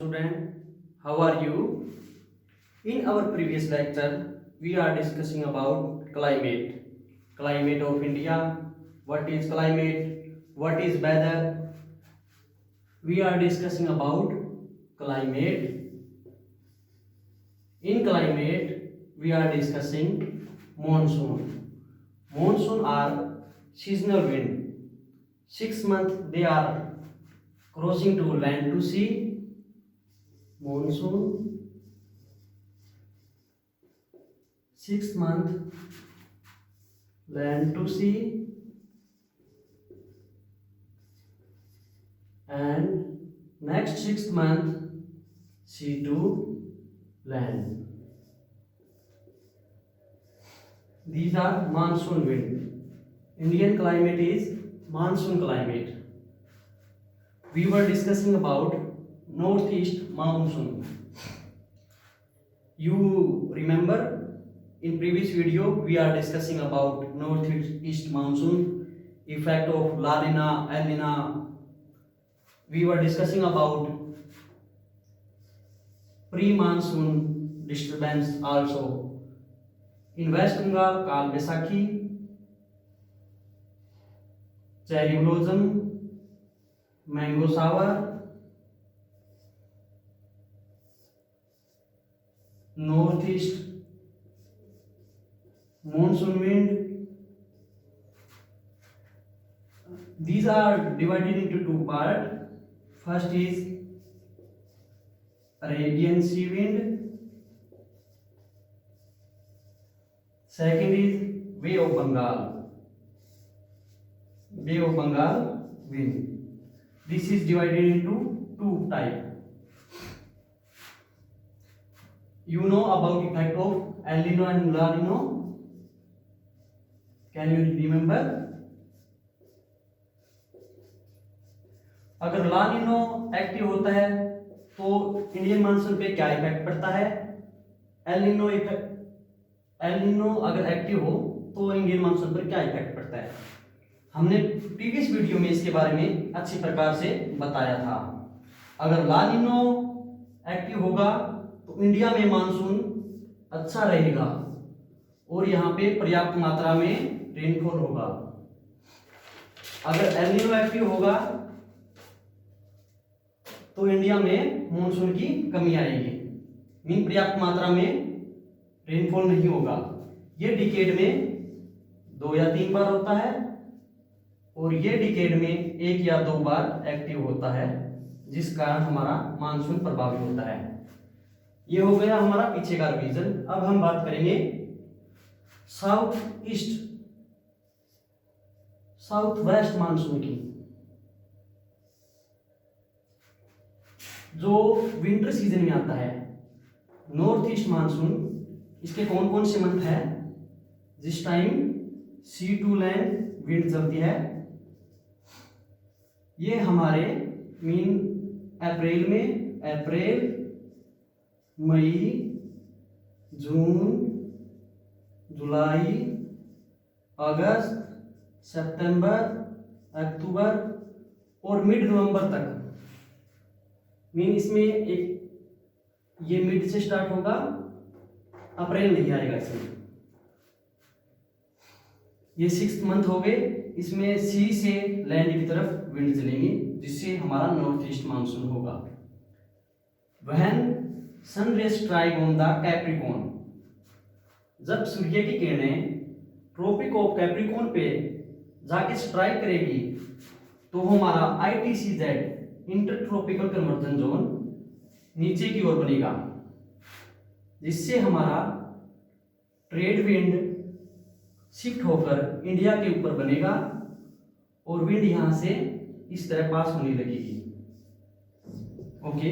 Student, how are you? In our previous lecture, we are discussing about climate of India. What is climate? What is weather? We are discussing about climate. In climate, we are discussing monsoon. Monsoon are seasonal wind. 6 months they are crossing to land to sea. Monsoon 6 month land to sea and next 6 month sea to land. These are monsoon wind. Indian climate is monsoon climate. We were discussing about northeast monsoon. You remember in previous video we are discussing about northeast monsoon, effect of La Nina, El Nina. We were discussing about pre-monsoon disturbance also. In West Bengal, Kal Baisakhi, cherry blossom, mango shower. Northeast monsoon wind. These are divided into two parts. First is Arabian Sea wind. Second is Bay of Bengal. Bay of Bengal wind. This is divided into two types. You know about effect of El Nino and La Nino? Can you remember? अगर ला निनो active होता है तो Indian monsoon पे क्या effect पड़ता है? El Nino अगर एक्टिव हो तो इंडियन मानसून पर क्या इफेक्ट पड़ता है? हमने प्रीवियस वीडियो में इसके बारे में अच्छी प्रकार से बताया था. अगर ला निनो एक्टिव होगा तो इंडिया में मानसून अच्छा रहेगा और यहाँ पे पर्याप्त मात्रा में रेनफॉल होगा. अगर एल निनो एक्टिव होगा तो इंडिया में मानसून की कमी आएगी, मीन पर्याप्त मात्रा में रेनफॉल नहीं होगा. ये डिकेड में 2 या 3 बार होता है और ये डिकेड में 1 या 2 बार एक्टिव होता है, जिस कारण हमारा मानसून प्रभावित होता है. ये हो गया हमारा पीछे का रिवीजन. अब हम बात करेंगे साउथ वेस्ट मानसून की. जो विंटर सीजन में आता है नॉर्थ ईस्ट मानसून, इसके कौन कौन से मंथ है जिस time sea to land wind चलती है? ये हमारे मीन अप्रैल में, अप्रैल, मई, जून, जुलाई, अगस्त, सितंबर, अक्टूबर और मिड नवंबर तक. मीन इसमें एक ये मिड से स्टार्ट होगा, अप्रैल नहीं आएगा इसमें. ये 6 मंथ हो गए. इसमें सी से लैंड की तरफ विंड चलेंगी जिससे हमारा नॉर्थ ईस्ट मानसून होगा. व्हेन सन रे स्ट्राइक ऑन द कैप्रिकॉर्न, जब सूर्य की किरणें ट्रॉपिक ऑफ कैप्रिकॉर्न पे जाके स्ट्राइक करेगी तो हमारा ITCZ इंटरट्रॉपिकल कन्वर्जन जोन नीचे की ओर बनेगा, जिससे हमारा ट्रेड विंड शिफ्ट होकर इंडिया के ऊपर बनेगा और विंड यहां से इस तरह पास होने लगेगी. ओके,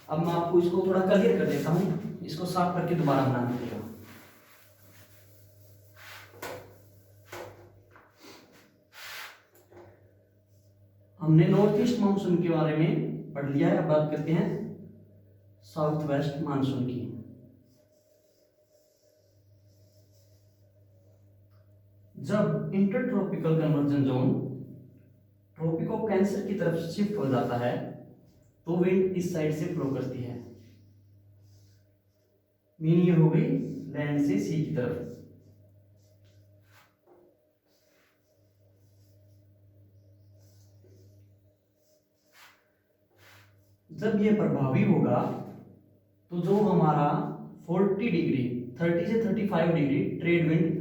अब मैं आपको इसको थोड़ा क्लियर कर देता हूं. इसको साफ करके दोबारा बनाना पड़ेगा. हमने नॉर्थ ईस्ट मानसून के बारे में पढ़ लिया है. अब बात करते हैं साउथ वेस्ट मानसून की. जब intertropical convergence zone tropic of cancer की तरफ शिफ्ट हो जाता है तो विंड इस साइड से फ्लो करती है। मीन ये हो गई लैंड से सी की तरफ। जब ये प्रभावी होगा तो जो हमारा 40 डिग्री 30 से 35 degree trade wind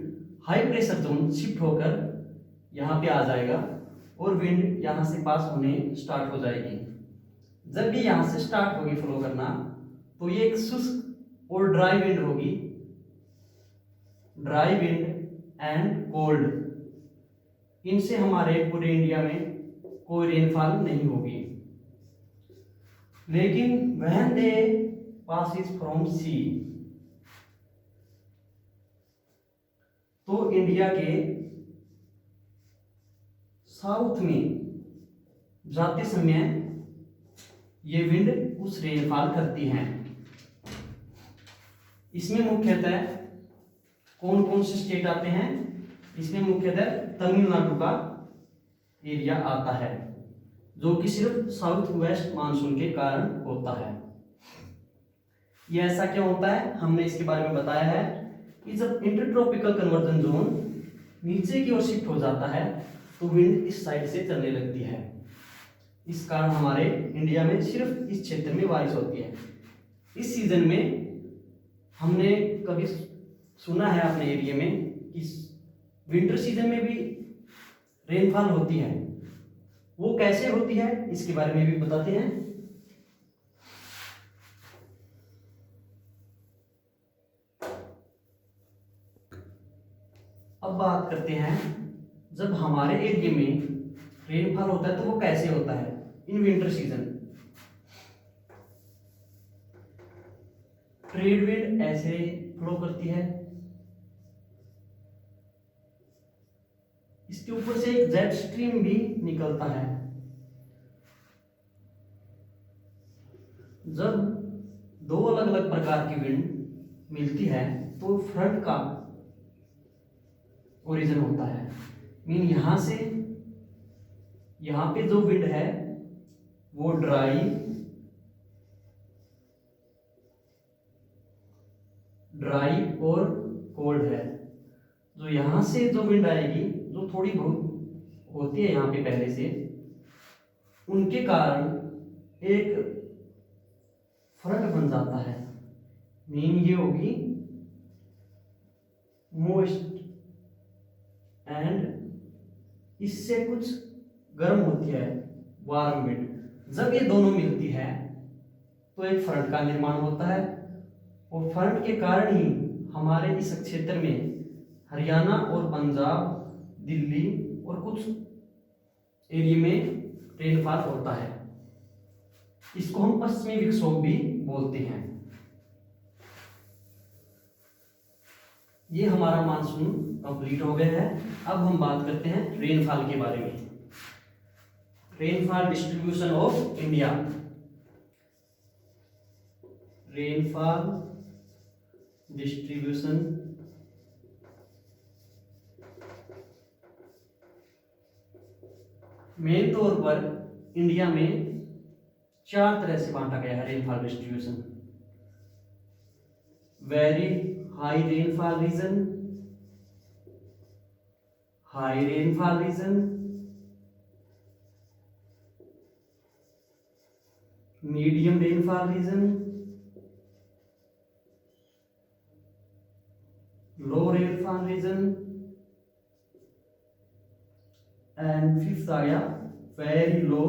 high pressure zone shift होकर यहाँ पे आ जाएगा और विंड यहाँ से पास होने स्टार्ट हो जाएगी। जब ये यहाँ से स्टार्ट होगी फ्लो करना तो ये एक शुष्क और ड्राई विंड होगी, ड्राई विंड एंड कोल्ड। इनसे हमारे पूरे इंडिया में कोई रेनफॉल नहीं होगी। लेकिन व्हेन दे passes फ्रॉम सी, तो इंडिया के साउथ में जाते समय ये विंड उस रेनफॉल करती हैं। इसमें मुख्यतः कौन कौन से स्टेट आते हैं? इसमें मुख्यतः तमिलनाडु का एरिया आता है, जो कि सिर्फ साउथ वेस्ट मानसून के कारण होता है। ये ऐसा क्यों होता है, हमने इसके बारे में बताया है कि जब इंटरट्रॉपिकल कन्वर्जन जोन नीचे की ओर शिफ्ट हो जाता है तो विंड इस साइड से चलने लगती है। इस कारण हमारे इंडिया में सिर्फ इस क्षेत्र में बारिश होती है। इस सीजन में हमने कभी सुना है अपने एरिया में कि विंटर सीजन में भी रेनफॉल होती है। वो कैसे होती है इसके बारे में भी बताते हैं। अब बात करते हैं जब हमारे एरिया में रेनफॉल होता है तो वो कैसे होता है in winter season. Trade wind ऐसे फ्लो करती है, इसके ऊपर से एक जेट स्ट्रीम भी निकलता है। जब दो अलग अलग प्रकार की विंड मिलती है तो फ्रंट का ओरिजिन होता है। मीन यहां से यहां पे जो विंड है वो ड्राई और कोल्ड है। जो यहां से जो विंड आएगी, जो थोड़ी बहुत होती है यहाँ पे पहले से, उनके कारण एक फ्रंट बन जाता है। मीन ये होगी मोस्ट एंड इससे कुछ गर्म होती है वार्म विंड। जब ये दोनों मिलती है तो एक फ्रंट का निर्माण होता है और फ्रंट के कारण ही हमारे इस क्षेत्र में हरियाणा और पंजाब, दिल्ली और कुछ एरिया में रेनफॉल होता है। इसको हम पश्चिमी विक्षोभ भी बोलते हैं। ये हमारा मानसून कंप्लीट हो गया है। अब हम बात करते हैं रेनफॉल के बारे में। Rainfall distribution of India. Rainfall distribution main तौर पर इंडिया में 4 तरह से बांटा गया है rainfall distribution. Very high rainfall region, high rainfall region, medium rainfall region, low rainfall region and fifth आ गया very low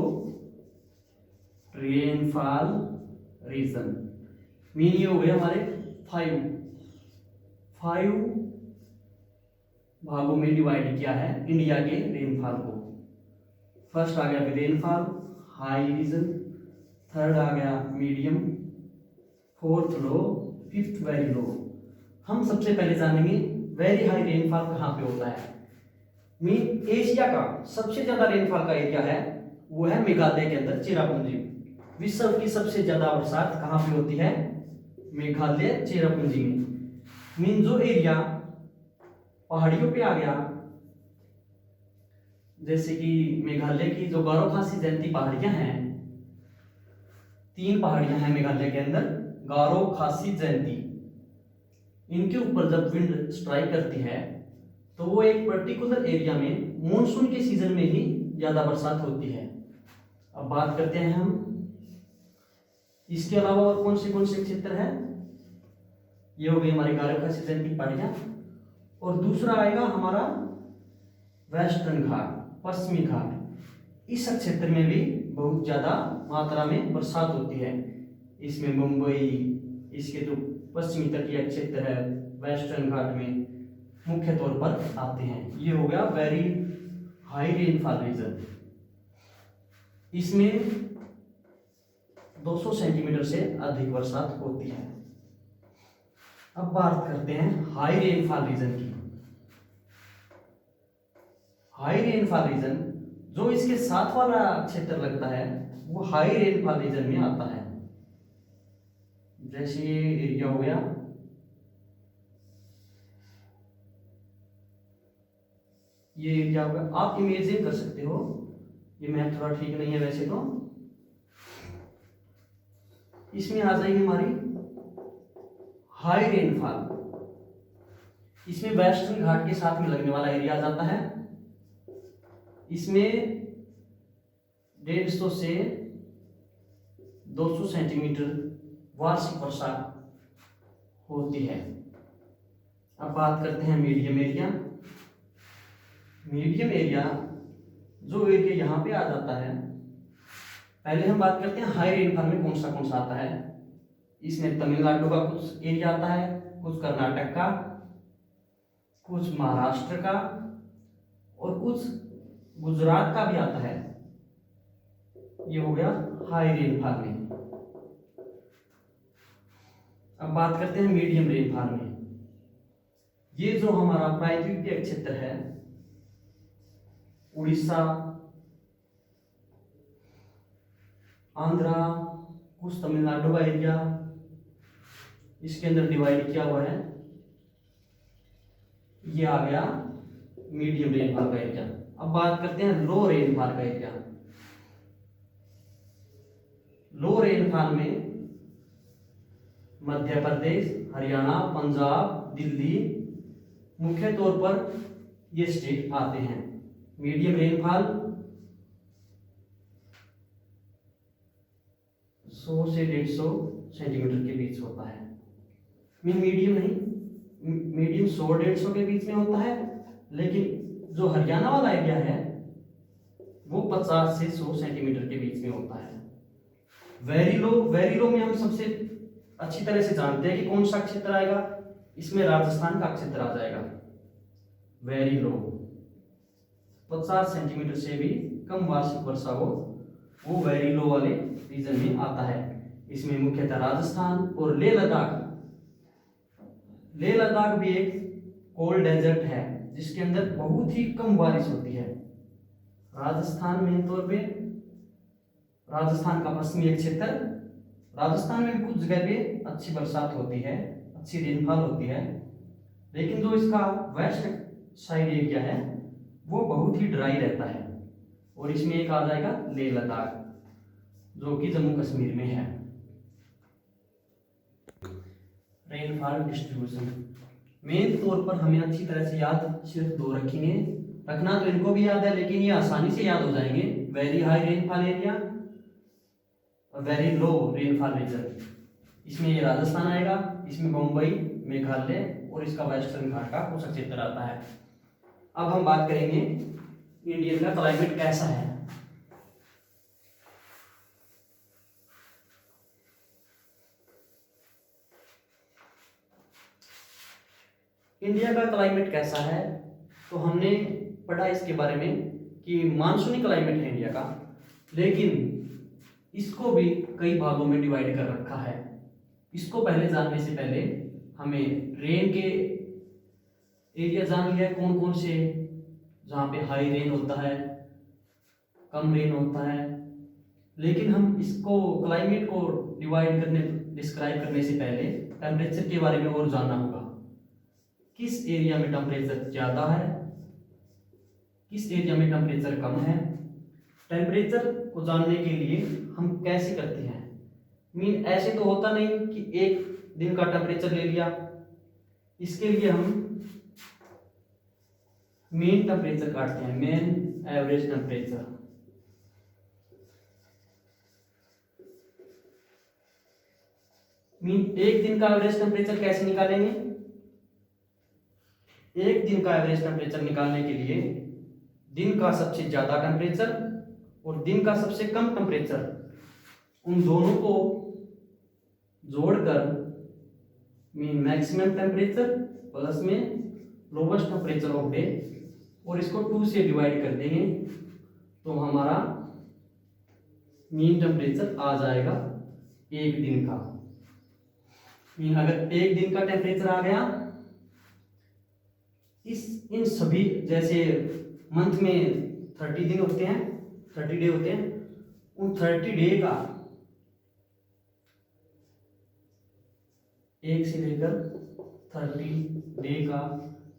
rainfall region. Mean ये हो गए हमारे 5 भागों में डिवाइड किया है इंडिया के रेनफॉल को। फर्स्ट आ गया रेनफॉल हाई रीजन, थर्ड आ गया मीडियम, फोर्थ लो, फिफ्थ वेरी लो। हम सबसे पहले जानेंगे वेरी हाई रेनफॉल कहाँ पे होता है। मीन एशिया का सबसे ज्यादा रेनफॉल का एरिया है वो है मेघालय के अंदर चेरापूंजी। विश्व की सबसे ज्यादा बरसात कहाँ पे होती है? मेघालय चेरापूंजी में। मीन जो एरिया पहाड़ियों पे आ गया, जैसे कि मेघालय की जो गारो खासी जयंती पहाड़ियां हैं, 3 पहाड़ियां हैं मेघालय के अंदर, गारो, खासी, जयंती। इनके ऊपर जब विंड स्ट्राइक करती है तो वो एक पर्टिकुलर एरिया में मॉनसून के सीजन में ही ज्यादा बरसात होती है। अब बात करते हैं हम इसके अलावा और कौन से क्षेत्र है। ये हो गई हमारी गारो, खासी, जयंती पहाड़ियां। और दूसरा आएगा हमारा वेस्टर्न घाट, पश्चिमी घाट। इस क्षेत्र में भी बहुत ज्यादा मात्रा में बरसात होती है। इसमें मुंबई, इसके जो पश्चिमी तटीय क्षेत्र है वेस्टर्न घाट में मुख्य तौर पर आते हैं। ये हो गया वेरी हाई रेनफॉल रीजन। इसमें 200 सेंटीमीटर से अधिक बरसात होती है। अब बात करते हैं हाई रेनफॉल रीजन की। हाई रेनफॉल रीजन जो इसके साथ वाला क्षेत्र लगता है वो हाई रेनफॉल रीजन में आता है। जैसे ये एरिया हो गया, ये एरिया हो गया। आप इमेजिन कर सकते हो, ये मैप थोड़ा ठीक नहीं है वैसे तो। इसमें आ जाएगी हमारी हाई रेनफॉल। इसमें वेस्टर्न घाट के साथ में लगने वाला एरिया आ जाता है। इसमें 150 से 200 सेंटीमीटर वार्षिक वर्षा होती है। अब बात करते हैं मीडियम एरिया। मीडियम एरिया जो एरिया यहाँ पे आ जाता है, पहले हम बात करते हैं हाई रेनफॉल में कौन सा आता है। इसमें तमिलनाडु का कुछ एरिया आता है, कुछ कर्नाटक का, कुछ महाराष्ट्र का और कुछ गुजरात का भी आता है। ये हो गया हाई रेनफॉल में। अब बात करते हैं मीडियम रेनफॉल में। ये जो हमारा प्रायद्वीपीय क्षेत्र है, उड़ीसा, आंध्रा, कुछ तमिलनाडु का एरिया, इसके अंदर डिवाइड किया हुआ है। ये आ गया मीडियम रेनफॉल का एरिया। अब बात करते हैं लो रेनफॉल का एरिया। लो रेनफॉल में मध्य प्रदेश, हरियाणा, पंजाब, दिल्ली मुख्य तौर पर ये स्टेट आते हैं। मीडियम रेनफॉल 100 से 150 सेंटीमीटर के बीच होता है। मीडियम नहीं, मीडियम 100-150 के बीच में होता है, लेकिन जो हरियाणा वाला एरिया है वो 50 से 100 सेंटीमीटर के बीच में होता है। वेरी लो में हम सबसे अच्छी तरह से जानते हैं कि कौन सा क्षेत्र आएगा। इसमें राजस्थान का क्षेत्र आ जाएगा। वेरी लो 50 सेंटीमीटर से भी कम वार्षिक वर्षा हो, वो वेरी लो वाले रीजन में आता है। इसमें मुख्यतः राजस्थान और लेह लद्दाख। लेह लद्दाख भी एक कोल्ड डेजर्ट है जिसके अंदर बहुत ही कम बारिश होती है। राजस्थान मेन तौर पे, राजस्थान का पश्चिमी क्षेत्र, राजस्थान में कुछ जगह पे अच्छी बरसात होती है, अच्छी रेनफॉल होती है, लेकिन जो इसका वेस्ट साइड एरिया है वो बहुत ही ड्राई रहता है। और इसमें एक आ जाएगा लेह लद्दाख जो कि जम्मू कश्मीर में है। रेनफॉल डिस्ट्रीब्यूशन मेन तौर पर हमें अच्छी तरह से याद सिर्फ 2 रखेंगे। रखना तो इनको भी याद है, लेकिन ये आसानी से याद हो जाएंगे। वेरी हाई रेनफॉल एरिया और वेरी लो रेनफॉल रीजन। इसमें ये राजस्थान आएगा, इसमें मुंबई, मेघालय और इसका वेस्टर्न घाट का कुछ क्षेत्र आता है। अब हम बात करेंगे इंडियन का क्लाइमेट कैसा है। इंडिया का क्लाइमेट कैसा है तो हमने पढ़ा इसके बारे में कि मानसूनी क्लाइमेट है इंडिया का, लेकिन इसको भी कई भागों में डिवाइड कर रखा है। इसको पहले जानने से पहले हमें रेन के एरिया जान लिया है कौन कौन से, जहाँ पे हाई रेन होता है, कम रेन होता है। लेकिन हम इसको क्लाइमेट को डिस्क्राइब करने से पहले टेम्परेचर के बारे में और जानना होगा। किस एरिया में टेम्परेचर ज़्यादा है, किस एरिया में टेम्परेचर कम है। टेम्परेचर को जानने के लिए हम कैसे करते हैं, मीन ऐसे तो होता नहीं कि एक दिन का टेम्परेचर ले लिया, इसके लिए हम मीन टेम्परेचर काटते हैं, मीन एवरेज टेम्परेचर। मीन एक दिन का एवरेज टेम्परेचर कैसे निकालेंगे? एक दिन का एवरेज टेम्परेचर निकालने के लिए दिन का सबसे ज्यादा टेम्परेचर और दिन का सबसे कम टेम्परेचर, उन दोनों को जोड़कर मीन मैक्सिमम टेम्परेचर प्लस में लोवेस्ट टेम्परेचर ऑफ डे, और इसको 2 से डिवाइड कर देंगे तो हमारा मीन टेम्परेचर आ जाएगा एक दिन का। मीन अगर एक दिन का टेम्परेचर आ गया, इन सभी, जैसे मंथ में 30 दिन होते हैं, 30 डे होते हैं, उन 30 डे का एक से लेकर 30 डे का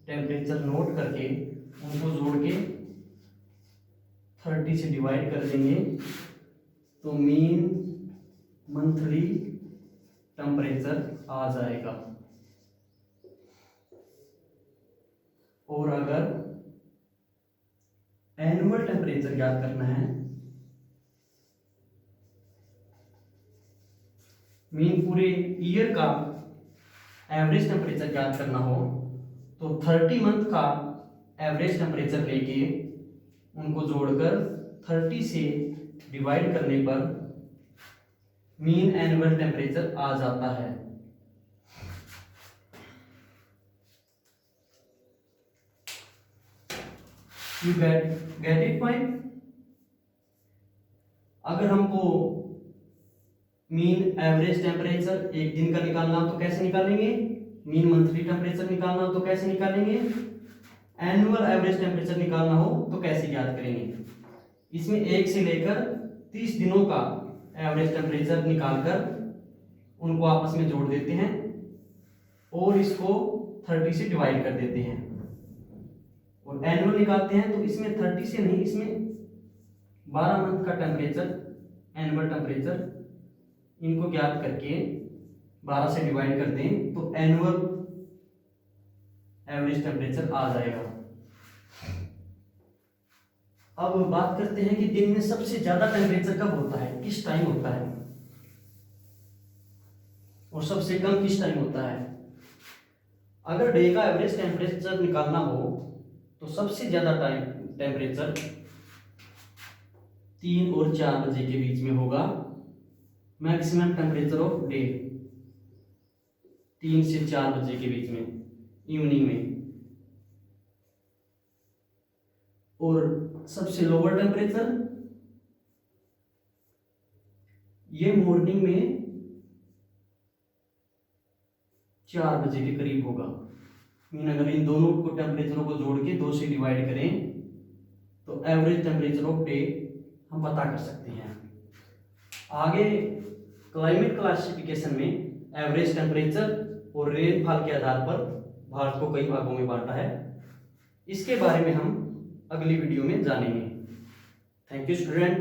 टेम्परेचर नोट करके उनको जोड़ के 30 से डिवाइड कर देंगे तो मीन मंथली टेम्परेचर आ जाएगा। और अगर एनुअल टेम्परेचर ज्ञात करना है, मीन पूरे ईयर का एवरेज टेम्परेचर ज्ञात करना हो, तो 30 मंथ का एवरेज टेम्परेचर लेके उनको जोड़कर 30 से डिवाइड करने पर मीन एनुअल टेम्परेचर आ जाता है। You get it point? अगर हमको मीन एवरेज टेम्परेचर एक दिन का निकालना हो तो कैसे निकालेंगे? मीन मंथली टेम्परेचर निकालना हो तो कैसे निकालेंगे? एनुअल एवरेज टेम्परेचर निकालना हो तो कैसे ज्ञात करेंगे? इसमें 1 से लेकर 30 दिनों का एवरेज टेम्परेचर निकालकर उनको आपस में जोड़ देते हैं और इसको 30 से डिवाइड कर देते हैं, और एनुअल निकालते हैं तो इसमें 30 से नहीं, इसमें 12 मंथ का टेम्परेचर, एनुअल टेम्परेचर, इनको ज्ञात करके 12 से डिवाइड कर दें तो एनुअल एवरेज टेम्परेचर आ जाएगा। अब बात करते हैं कि दिन में सबसे ज्यादा टेम्परेचर कब होता है, किस टाइम होता है, और सबसे कम किस टाइम होता है। अगर डे का एवरेज टेम्परेचर निकालना हो तो सबसे ज्यादा टाइम टेम्परेचर 3 और 4 बजे के बीच में होगा। मैक्सिमम टेम्परेचर ऑफ डे 3 से 4 बजे के बीच में, इवनिंग में। और सबसे लोअर टेम्परेचर ये मॉर्निंग में 4 बजे के करीब होगा। मीन अगर इन दोनों को टेम्परेचरों को जोड़ के 2 से डिवाइड करें तो एवरेज टेम्परेचर ऑफ डे हम पता कर सकते हैं। आगे क्लाइमेट क्लासिफिकेशन में एवरेज टेम्परेचर और रेनफॉल के आधार पर भारत को कई भागों में बांटा है। इसके बारे में हम अगली वीडियो में जानेंगे। Thank you student.